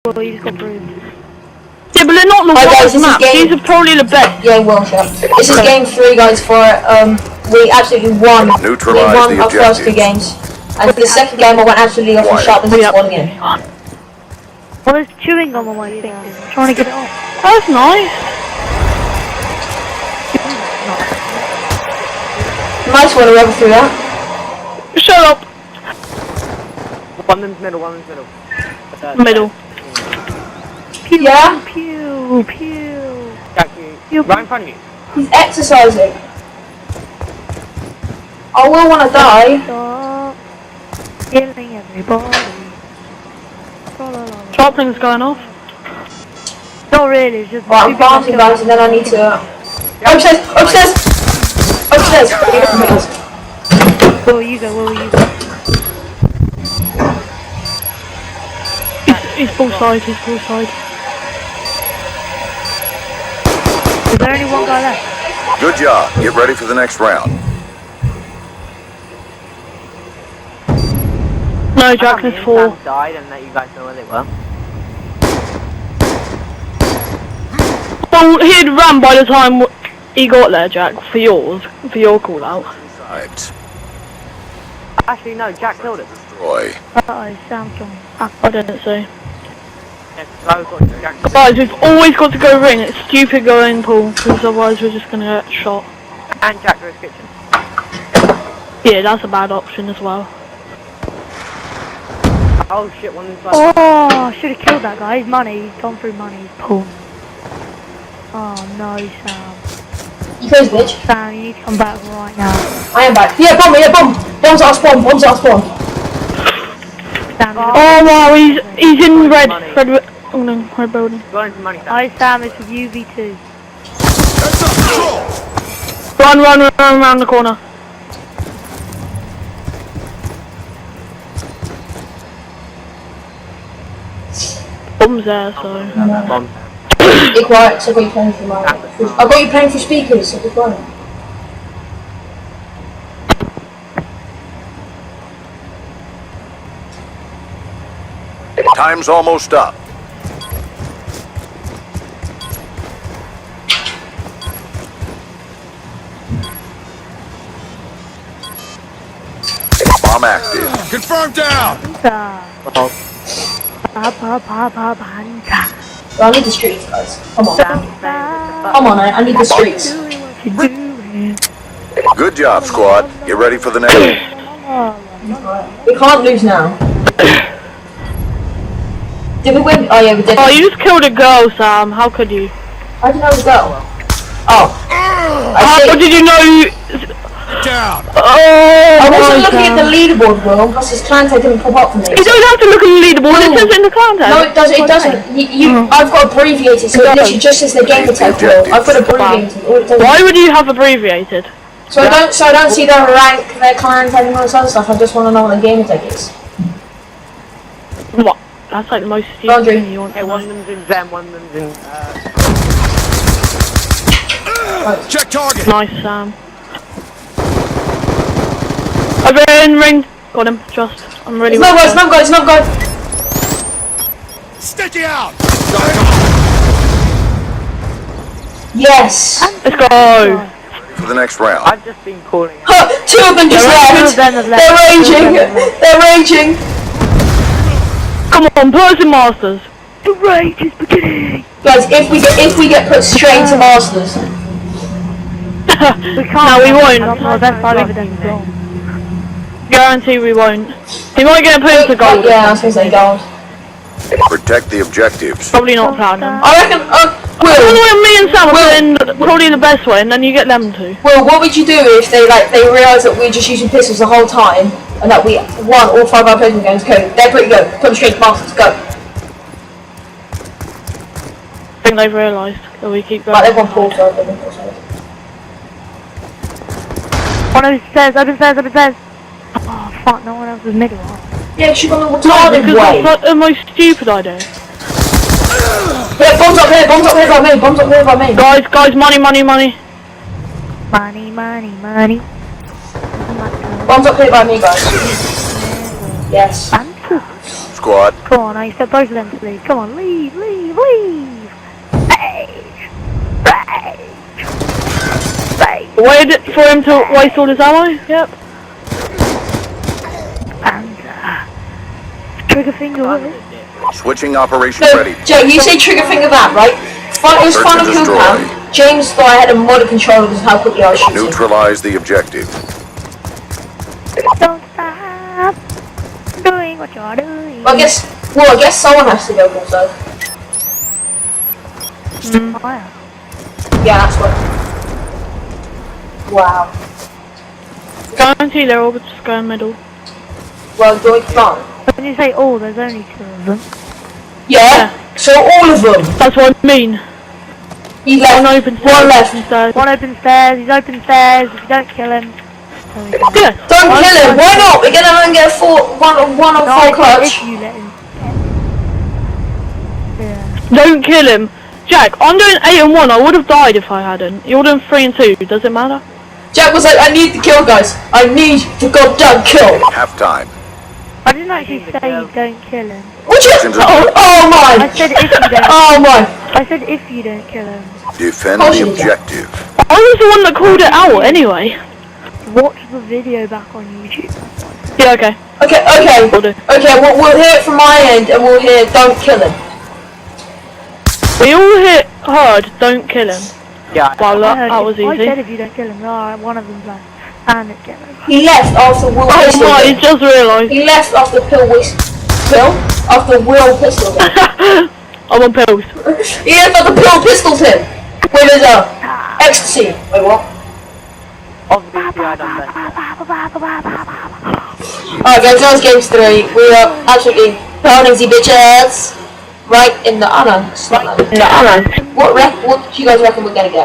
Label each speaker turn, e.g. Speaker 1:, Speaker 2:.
Speaker 1: Well, you just got bruised.
Speaker 2: Yeah, but they're not the worst maps. These are probably the best.
Speaker 3: Yeah, well, shut up. This is game 3, guys. For we absolutely won. We won our first 2 games, and the second game I went absolutely off the shot. The next one again.
Speaker 1: Well, there's chewing gum on my finger. I'm trying to get it off.
Speaker 2: That's nice.
Speaker 3: Nice one, whoever threw that.
Speaker 2: Shut up.
Speaker 4: One of them's middle, one of them's middle.
Speaker 2: Middle.
Speaker 1: Pew,
Speaker 3: Yeah?
Speaker 1: pew, pew.
Speaker 4: Jack, you. Right in front of you.
Speaker 3: He's exercising. I will want to die.
Speaker 1: Stop killing everybody.
Speaker 2: Sharpling's going off.
Speaker 1: Not really, it's just...
Speaker 3: Right, I'm planting, guys, and then I need to... Upstairs! Upstairs! Upstairs!
Speaker 1: Where you go, where you go?
Speaker 2: He's full side, he's full side.
Speaker 1: Is there only one guy left?
Speaker 5: Good job. Get ready for the next round.
Speaker 2: No, Jack, there's 4.
Speaker 4: Died and let you guys know where they were.
Speaker 2: Well, he'd run by the time he got there, Jack, for your call out.
Speaker 5: Right.
Speaker 4: Actually, no, Jack killed him.
Speaker 5: Destroy.
Speaker 1: Uh-oh, Sam's gone.
Speaker 2: I didn't see.
Speaker 4: Jack.
Speaker 2: Guys, we've always got to go ring. It's stupid going pool, because otherwise we're just gonna get shot.
Speaker 4: And Jack goes kitchen.
Speaker 2: Yeah, that's a bad option as well.
Speaker 4: Oh shit, one inside.
Speaker 1: Oh, I should have killed that guy. He's money. He's gone through money. He's pulled. Oh no, Sam.
Speaker 3: You crazy bitch.
Speaker 1: Sam, you need to come back right now.
Speaker 3: I am back. Yeah, bomb! Yeah, bomb! Bombs out of spawn! Bombs out of spawn!
Speaker 1: Sam,
Speaker 2: Oh wow, he's in red. Oh no, red building.
Speaker 4: Going to money.
Speaker 1: hi Sam, it's with UV2.
Speaker 2: Run around the corner. Bombs there, so...
Speaker 4: Bomb.
Speaker 3: Be quiet, so I got you playing for my... I got you playing for speakers, so be quiet.
Speaker 5: Time's almost up. Bomb active.
Speaker 6: Confirm down!
Speaker 3: Well, I need the streets, guys. Come on. Come on, I need the streets.
Speaker 5: Good job, squad. Get ready for the next.
Speaker 3: We can't lose now. Did we win? Oh yeah, we did.
Speaker 2: Oh, you just killed a girl, Sam. How could you?
Speaker 3: I didn't know it was go. Oh. I
Speaker 2: How
Speaker 3: see.
Speaker 2: did you know?
Speaker 6: Down!
Speaker 2: Oh,
Speaker 3: I wasn't looking
Speaker 2: Sam.
Speaker 3: at the leaderboard, Will, because his clan tag didn't pop up for me.
Speaker 2: You don't have to look at the leaderboard. It says it in the clan tag.
Speaker 3: No, it doesn't. It doesn't. I've got abbreviated, so it literally just says the gamer tag, Will. I've got abbreviated. All it does-
Speaker 2: Why would you have abbreviated?
Speaker 3: So I don't see their rank, their clan tag, and all this other stuff. I just want to know what the gamer tag is.
Speaker 2: What? That's like the most stupid
Speaker 3: Laundry.
Speaker 2: thing you want to
Speaker 4: Hey, one of
Speaker 2: know.
Speaker 4: them's in Zen, one of them's in...
Speaker 6: Check target!
Speaker 2: Nice, Sam. Over in ring. Got him. Just. I'm really.
Speaker 3: It's not good. It's not good. It's not good.
Speaker 6: Sticky out!
Speaker 3: Yes.
Speaker 2: Let's go.
Speaker 5: For the next round.
Speaker 4: I've just been calling it.
Speaker 3: Huh, 2 of them just left. They're raging. They're raging.
Speaker 2: Come on, put us in masters.
Speaker 1: The rage is beginning.
Speaker 3: Guys, if we get put straight into masters.
Speaker 1: We can't.
Speaker 2: No, we won't.
Speaker 1: Not my best five evidence.
Speaker 2: Guarantee we won't. He might get put into gold.
Speaker 3: Yeah, I was gonna say gold.
Speaker 5: Protect the objectives.
Speaker 2: Probably not platinum.
Speaker 3: I reckon.
Speaker 2: By the
Speaker 3: Will,
Speaker 2: way, me and Sam are putting probably the best way, and then you get them too.
Speaker 3: Will, what would you do if they realise that we're just using pistols the whole time and that we won all 5 of our Pokemon games? Go, they're pretty good. Put them straight to masters. Go.
Speaker 2: I think they've realised that we keep going.
Speaker 3: Right, they've won 4, so they've won 4 sides.
Speaker 1: One of the stairs, open stairs, open stairs. Oh fuck, no one else is middle.
Speaker 3: Yeah, she got a
Speaker 2: No,
Speaker 3: retarded
Speaker 2: because
Speaker 3: way.
Speaker 2: that's like the most stupid idea.
Speaker 3: Yeah, bombs up here by me, bombs up here by me.
Speaker 2: Guys, money.
Speaker 1: Money, money.
Speaker 3: Bombs up here by me, guys. Yes.
Speaker 1: Fancy.
Speaker 5: squad.
Speaker 1: Come on, I set both of them to leave. Come on, leave, leave, leave. Rage. Rage. Rage.
Speaker 2: Waited for him to waste all his ammo? Yep.
Speaker 1: And, trigger finger with it.
Speaker 5: Switching operation
Speaker 3: No,
Speaker 5: ready.
Speaker 3: Jay, you say trigger finger that, right? It was
Speaker 5: Search
Speaker 3: fun
Speaker 5: and
Speaker 3: of kill
Speaker 5: destroy.
Speaker 3: cam. James thought I had a modded controller because of how quickly I was shooting.
Speaker 5: Neutralize the objective.
Speaker 1: Don't stop doing what you're doing.
Speaker 3: I guess someone has to go also.
Speaker 1: Fire.
Speaker 3: Yeah, that's what. Wow.
Speaker 2: Guarantee they're all just going middle.
Speaker 3: Well, Joy can't.
Speaker 1: When you say all, there's only 2 of them.
Speaker 3: Yeah, so all of them.
Speaker 2: That's what I mean.
Speaker 3: He left.
Speaker 2: One open
Speaker 3: One left.
Speaker 2: stairs.
Speaker 1: One open stairs, he's open stairs. If you don't kill him, there we go.
Speaker 2: Yeah.
Speaker 3: Don't kill him. Why not? We're gonna get one on
Speaker 1: No,
Speaker 3: 4
Speaker 1: I
Speaker 3: clutch.
Speaker 1: said if you let him. Yeah.
Speaker 2: Don't kill him. Jack, I'm doing 8 and 1. I would have died if I hadn't. You're doing 3 and 2. Does it matter?
Speaker 3: Jack was like, I need the kill, guys. I need the goddamn kill.
Speaker 5: Halftime.
Speaker 1: I didn't actually say don't kill him.
Speaker 3: Would you?
Speaker 5: Engines are
Speaker 3: Oh
Speaker 1: I
Speaker 3: my.
Speaker 1: said if you don't.
Speaker 3: Oh my.
Speaker 1: I said if you don't kill him.
Speaker 5: Defend
Speaker 3: Oh,
Speaker 5: the
Speaker 3: yeah.
Speaker 5: objective.
Speaker 2: I was the one that called it out anyway.
Speaker 1: Watch the video back on YouTube.
Speaker 2: Yeah, okay.
Speaker 3: Okay,
Speaker 2: Will do.
Speaker 3: okay. We'll hear it from my end, and we'll hear don't kill him.
Speaker 2: We all heard don't kill him.
Speaker 4: Yeah.
Speaker 2: Well,
Speaker 1: I heard
Speaker 2: that was
Speaker 1: I said
Speaker 2: easy.
Speaker 1: if you don't kill him, alright, one of them's left. And it's getting over.
Speaker 3: He left after Will
Speaker 2: Oh
Speaker 3: pistol
Speaker 2: my,
Speaker 3: him.
Speaker 2: he just realised.
Speaker 3: He left after after Will pistol him.
Speaker 2: I'm on pills.
Speaker 3: He left after Pill pistols him with his ecstasy. Wait, what?
Speaker 4: Obviously, I done that.
Speaker 3: Alright guys, that was games 3. We are absolutely pounding the bitches right in the honor. What do you guys reckon we're gonna get?